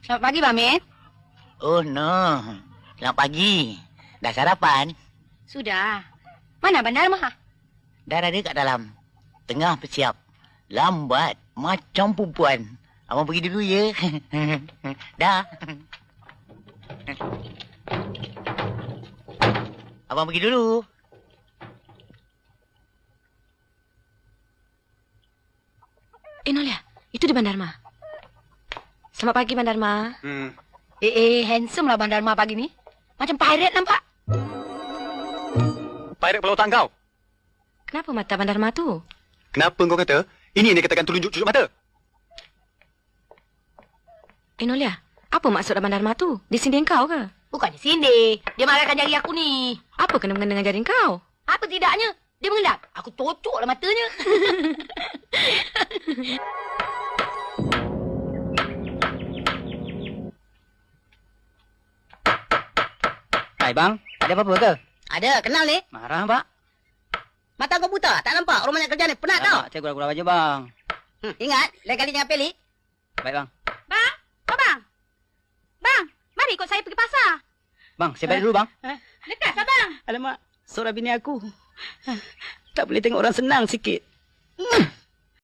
Selamat pagi, Bang Mit. Oh, no. Selamat pagi. Dah sarapan? Sudah. Mana Abang Dharma? Dah ada kat dalam. Tengah bersiap. Lambat. Macam perempuan. Abang pergi dulu, ya? Dah. Abang pergi dulu. Nolia, itu di Bang Dharma. Selamat pagi, Bang Dharma. Handsome lah Bang Dharma pagi ni. Macam pirate nampak. Pirate Pulau Otak kau. Kenapa mata Bang Dharma tu? Kenapa kau kata? Ini yang dikatakan telunjuk cucuk mata. Nolia, apa maksud Abang Dharma tu? Disindir kau ke? Bukannya sindir. Dia marahkan jari aku ni. Apa kena-mengena dengan jari kau? Apa tidaknya? Dia mengendap. Aku tocok lah matanya. Hai bang, ada apa-apa ke? Ada, kenal ni. Marah pak? Mata kau buta, tak nampak. Orang banyak kerja ni. Penat tau. Saya gurau-gurau aja bang. Ingat, lain kali jangan pelik. Baik bang. Bang, bang. Bang, mari ikut saya pergi pasar. Bang, saya balik dulu bang. Dekat tak bang? Alamak, seorang bini aku. Tak boleh tengok orang senang sikit.